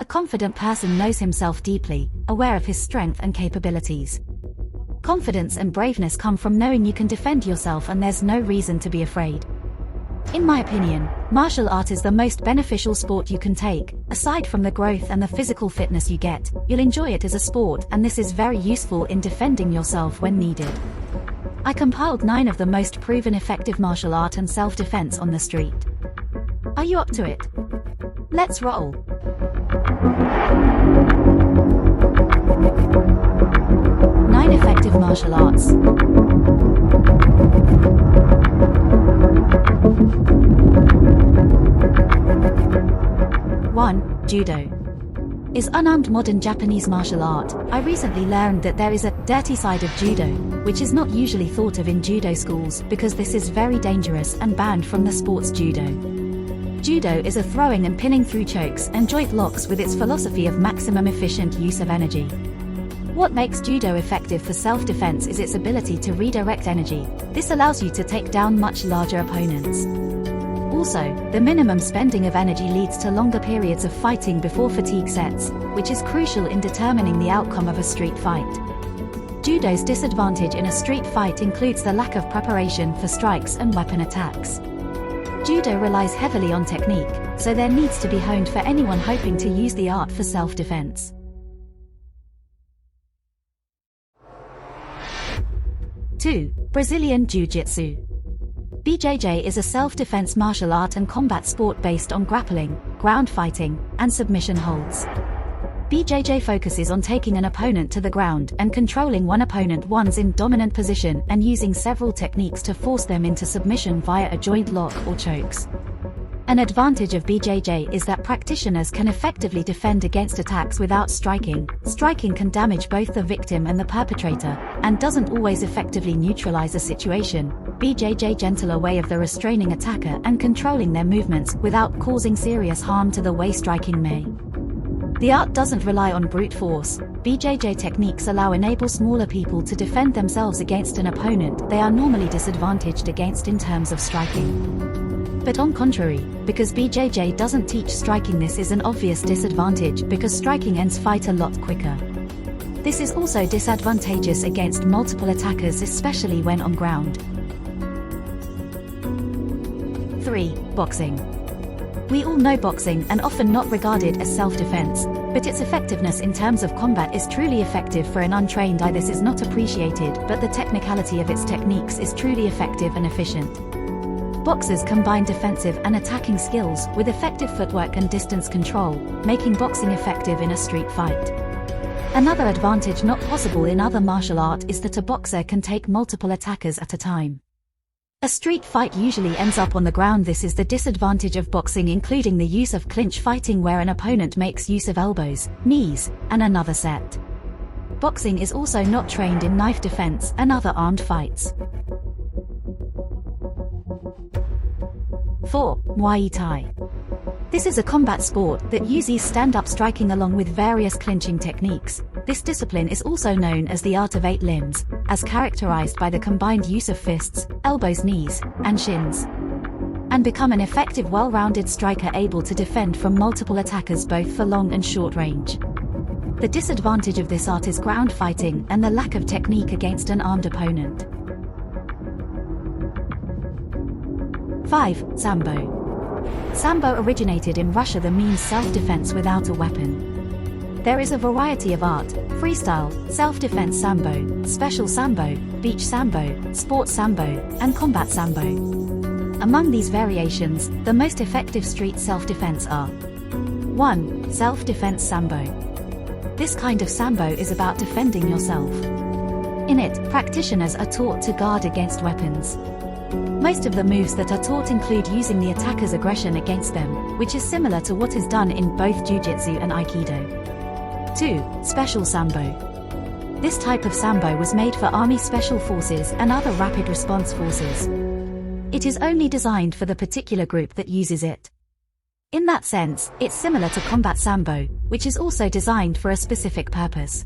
confident person knows himself deeply, aware of his strength and capabilities. Confidence and braveness come from knowing you can defend yourself and there's no reason to be afraid. In my opinion, martial art is the most beneficial sport you can take. Aside from the growth and the physical fitness you get, you'll enjoy it as a sport, and this is very useful in defending yourself when needed. I compiled 9 of the most proven effective martial art and self-defense on the street. Are you up to it? Let's roll. Nine effective martial arts. 1. Judo. Is unarmed modern Japanese martial art. I recently learned that there is a dirty side of judo, which is not usually thought of in judo schools because this is very dangerous and banned from the sports judo. Judo is a throwing and pinning through chokes and joint locks with its philosophy of maximum efficient use of energy. What makes judo effective for self-defense is its ability to redirect energy. This allows you to take down much larger opponents. Also, the minimum spending of energy leads to longer periods of fighting before fatigue sets, which is crucial in determining the outcome of a street fight. Judo's disadvantage in a street fight includes the lack of preparation for strikes and weapon attacks. Judo relies heavily on technique, so there needs to be honed for anyone hoping to use the art for self-defense. 2. Brazilian Jiu-Jitsu. BJJ is a self-defense martial art and combat sport based on grappling, ground fighting, and submission holds. BJJ focuses on taking an opponent to the ground and controlling one opponent once in dominant position and using several techniques to force them into submission via a joint lock or chokes. An advantage of BJJ is that practitioners can effectively defend against attacks without striking. Striking can damage both the victim and the perpetrator, and doesn't always effectively neutralize a situation. BJJ gentler way of the restraining attacker and controlling their movements without causing serious harm to the way striking may. The art doesn't rely on brute force. BJJ techniques enable smaller people to defend themselves against an opponent they are normally disadvantaged against in terms of striking. But on contrary, because BJJ doesn't teach striking, this is an obvious disadvantage because striking ends fight a lot quicker. This is also disadvantageous against multiple attackers, especially when on ground. 3. Boxing. We all know boxing and often not regarded as self-defense, but its effectiveness in terms of combat is truly effective for an untrained eye. This is not appreciated, but the technicality of its techniques is truly effective and efficient. Boxers combine defensive and attacking skills with effective footwork and distance control, making boxing effective in a street fight. Another advantage not possible in other martial art is that a boxer can take multiple attackers at a time. A street fight usually ends up on the ground. This is the disadvantage of boxing, including the use of clinch fighting where an opponent makes use of elbows, knees, and another set. Boxing is also not trained in knife defense and other armed fights. 4. Muay Thai. This is a combat sport that uses stand-up striking along with various clinching techniques. This discipline is also known as the art of 8 limbs, as characterized by the combined use of fists, elbows, knees, and shins. And become an effective, well-rounded striker able to defend from multiple attackers both for long and short range. The disadvantage of this art is ground fighting and the lack of technique against an armed opponent. 5. Sambo. Sambo originated in Russia. The means self-defense without a weapon. There is a variety of art: freestyle, self-defense sambo, special sambo, beach sambo, sports sambo, and combat sambo. Among these variations, the most effective street self-defense are: 1. Self-defense sambo. This kind of sambo is about defending yourself. In it, practitioners are taught to guard against weapons. Most of the moves that are taught include using the attacker's aggression against them, which is similar to what is done in both Jiu-Jitsu and Aikido. 2. Special Sambo. This type of Sambo was made for Army Special Forces and other rapid response forces. It is only designed for the particular group that uses it. In that sense, it's similar to Combat Sambo, which is also designed for a specific purpose.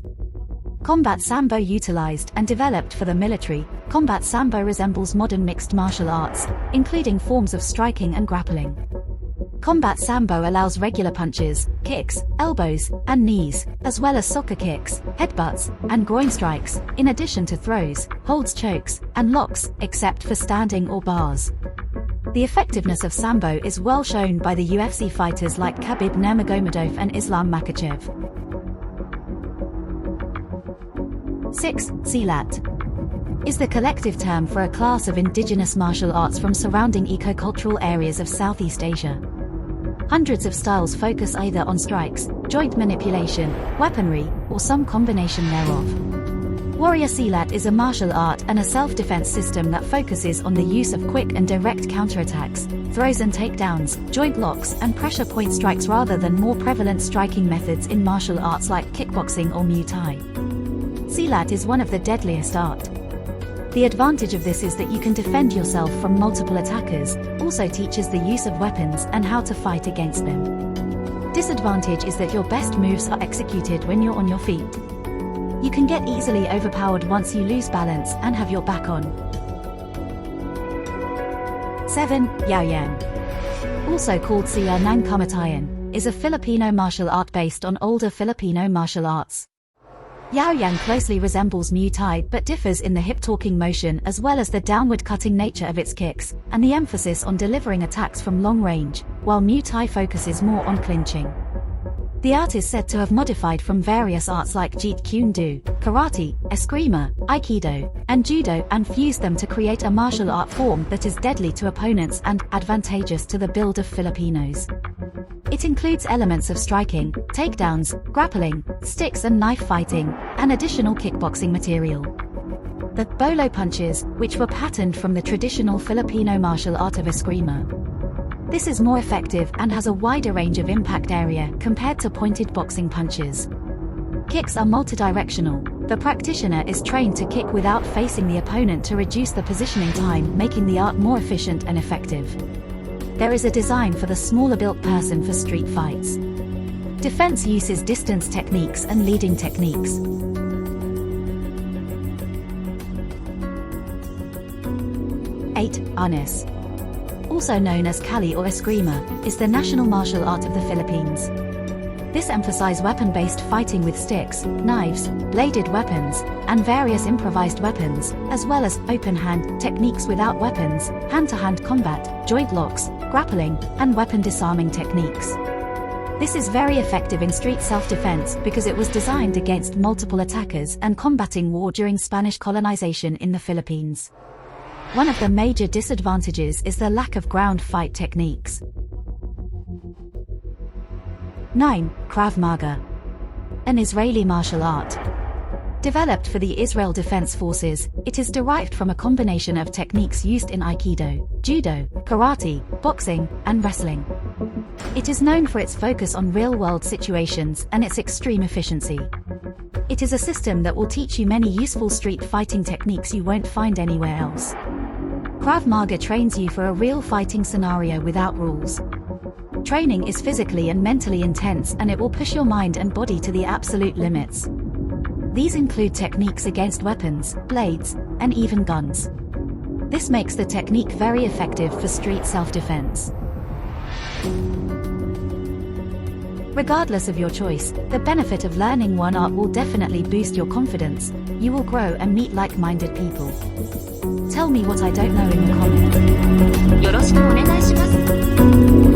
Combat Sambo utilized and developed for the military, Combat Sambo resembles modern mixed martial arts, including forms of striking and grappling. Combat Sambo allows regular punches, kicks, elbows, and knees, as well as soccer kicks, headbutts, and groin strikes, in addition to throws, holds, chokes, and locks, except for standing or bars. The effectiveness of Sambo is well shown by the UFC fighters like Khabib Nurmagomedov and Islam Makhachev. 6. Silat is the collective term for a class of indigenous martial arts from surrounding eco-cultural areas of Southeast Asia. Hundreds of styles focus either on strikes, joint manipulation, weaponry, or some combination thereof. Warrior Silat is a martial art and a self-defense system that focuses on the use of quick and direct counterattacks, throws and takedowns, joint locks, and pressure point strikes rather than more prevalent striking methods in martial arts like kickboxing or Muay Thai. Silat is one of the deadliest art. The advantage of this is that you can defend yourself from multiple attackers, also teaches the use of weapons and how to fight against them. Disadvantage is that your best moves are executed when you're on your feet. You can get easily overpowered once you lose balance and have your back on. 7. Yaoyang, also called Siya ng Kamatayan, is a Filipino martial art based on older Filipino martial arts. Yaoyang closely resembles Muay Thai but differs in the hip-torquing motion as well as the downward cutting nature of its kicks, and the emphasis on delivering attacks from long range, while Muay Thai focuses more on clinching. The art is said to have modified from various arts like Jeet Kune Do, Karate, Eskrima, Aikido, and Judo and fused them to create a martial art form that is deadly to opponents and advantageous to the build of Filipinos. It includes elements of striking, takedowns, grappling, sticks and knife fighting, and additional kickboxing material. The bolo punches, which were patterned from the traditional Filipino martial art of Eskrima. This is more effective and has a wider range of impact area compared to pointed boxing punches. Kicks are multidirectional. The practitioner is trained to kick without facing the opponent to reduce the positioning time, making the art more efficient and effective. There is a design for the smaller built person for street fights. Defense uses distance techniques and leading techniques. 8. Arnis, also known as Kali or Eskrima, is the national martial art of the Philippines. This emphasizes weapon-based fighting with sticks, knives, bladed weapons, and various improvised weapons, as well as open-hand techniques without weapons, hand-to-hand combat, joint locks, grappling, and weapon disarming techniques. This is very effective in street self-defense because it was designed against multiple attackers and combating war during Spanish colonization in the Philippines. One of the major disadvantages is the lack of ground fight techniques. 9. Krav Maga, an Israeli martial art. Developed for the Israel Defense Forces, it is derived from a combination of techniques used in Aikido, Judo, Karate, boxing, and wrestling. It is known for its focus on real-world situations and its extreme efficiency. It is a system that will teach you many useful street fighting techniques you won't find anywhere else. Krav Maga trains you for a real fighting scenario without rules. Training is physically and mentally intense and it will push your mind and body to the absolute limits. These include techniques against weapons, blades, and even guns. This makes the technique very effective for street self-defense. Regardless of your choice, the benefit of learning one art will definitely boost your confidence. You will grow and meet like-minded people. Tell me what I don't know in the comments. よろしくお願いします。